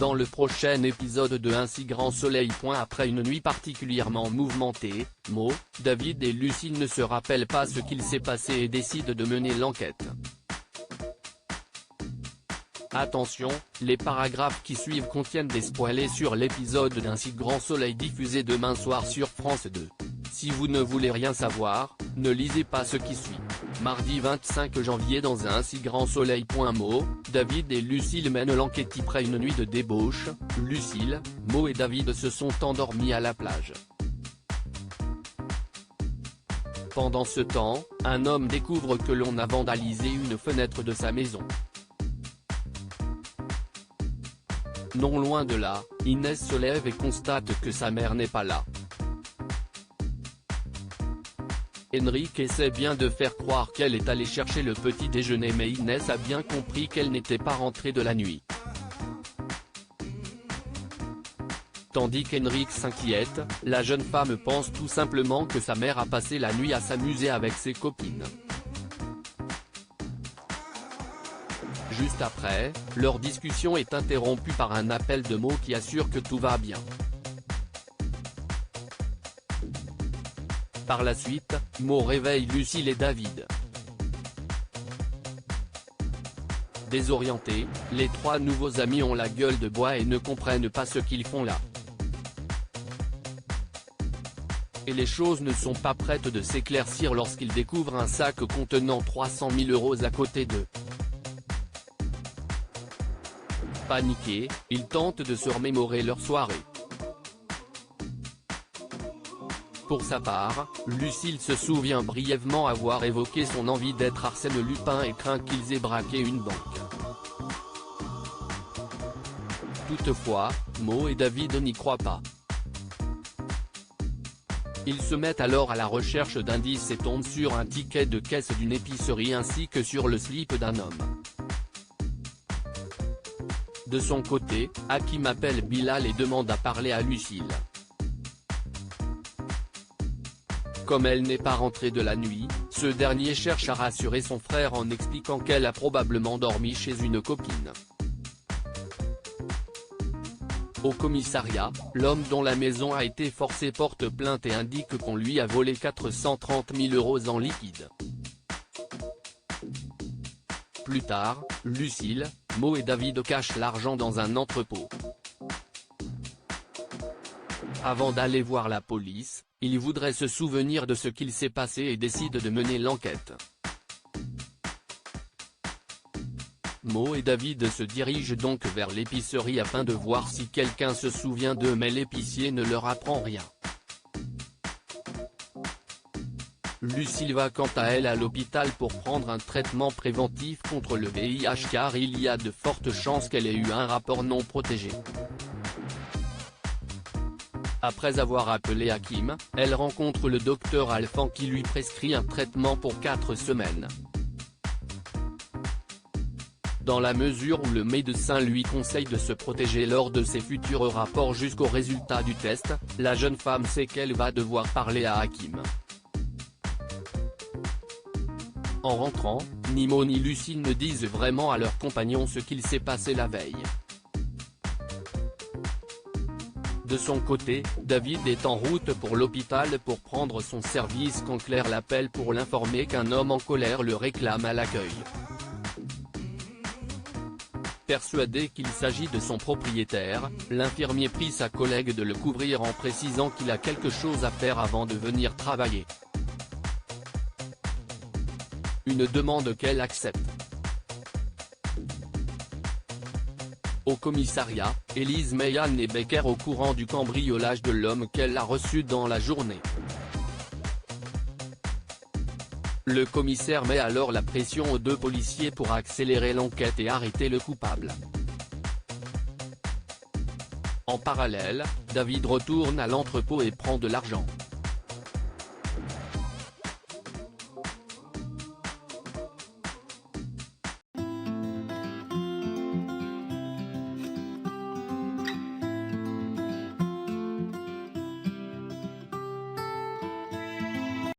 Dans le prochain épisode de Un si grand soleil. Après une nuit particulièrement mouvementée, Mo, David et Lucille ne se rappellent pas ce qu'il s'est passé et décident de mener l'enquête. Attention, les paragraphes qui suivent contiennent des spoilers sur l'épisode d'Un si grand soleil diffusé demain soir sur France 2. Si vous ne voulez rien savoir, ne lisez pas ce qui suit. Mardi 25 janvier dans Un si grand soleil. Mo, David et Lucille mènent l'enquête. Après une nuit de débauche, Lucille, Mo et David se sont endormis à la plage. Pendant ce temps, un homme découvre que l'on a vandalisé une fenêtre de sa maison. Non loin de là, Inès se lève et constate que sa mère n'est pas là. Henrik essaie bien de faire croire qu'elle est allée chercher le petit déjeuner, mais Inès a bien compris qu'elle n'était pas rentrée de la nuit. Tandis qu'Henrik s'inquiète, la jeune femme pense tout simplement que sa mère a passé la nuit à s'amuser avec ses copines. Juste après, leur discussion est interrompue par un appel de Mo qui assure que tout va bien. Par la suite, Mo réveille Lucille et David. Désorientés, les trois nouveaux amis ont la gueule de bois et ne comprennent pas ce qu'ils font là. Et les choses ne sont pas prêtes de s'éclaircir lorsqu'ils découvrent un sac contenant 300 000 € à côté d'eux. Paniqués, ils tentent de se remémorer leur soirée. Pour sa part, Lucille se souvient brièvement avoir évoqué son envie d'être Arsène Lupin et craint qu'ils aient braqué une banque. Toutefois, Mo et David n'y croient pas. Ils se mettent alors à la recherche d'indices et tombent sur un ticket de caisse d'une épicerie ainsi que sur le slip d'un homme. De son côté, Hakim appelle Bilal et demande à parler à Lucille. Comme elle n'est pas rentrée de la nuit, ce dernier cherche à rassurer son frère en expliquant qu'elle a probablement dormi chez une copine. Au commissariat, l'homme dont la maison a été forcée porte plainte et indique qu'on lui a volé 430 000 € en liquide. Plus tard, Lucille, Mo et David cachent l'argent dans un entrepôt. Avant d'aller voir la police, ils voudraient se souvenir de ce qu'il s'est passé et décident de mener l'enquête. Mo et David se dirigent donc vers l'épicerie afin de voir si quelqu'un se souvient d'eux, mais l'épicier ne leur apprend rien. Lucille va quant à elle à l'hôpital pour prendre un traitement préventif contre le VIH car il y a de fortes chances qu'elle ait eu un rapport non protégé. Après avoir appelé Hakim, elle rencontre le docteur Alphand qui lui prescrit un traitement pour 4 semaines. Dans la mesure où le médecin lui conseille de se protéger lors de ses futurs rapports jusqu'au résultat du test, la jeune femme sait qu'elle va devoir parler à Hakim. En rentrant, ni Mo ni Lucille ne disent vraiment à leur compagnon ce qu'il s'est passé la veille. De son côté, David est en route pour l'hôpital pour prendre son service quand Claire l'appelle pour l'informer qu'un homme en colère le réclame à l'accueil. Persuadé qu'il s'agit de son propriétaire, l'infirmier prie sa collègue de le couvrir en précisant qu'il a quelque chose à faire avant de venir travailler. Une demande qu'elle accepte. Au commissariat, Élise Meilhan est Becker au courant du cambriolage de l'homme qu'elle a reçu dans la journée. Le commissaire met alors la pression aux 2 policiers pour accélérer l'enquête et arrêter le coupable. En parallèle, David retourne à l'entrepôt et prend de l'argent.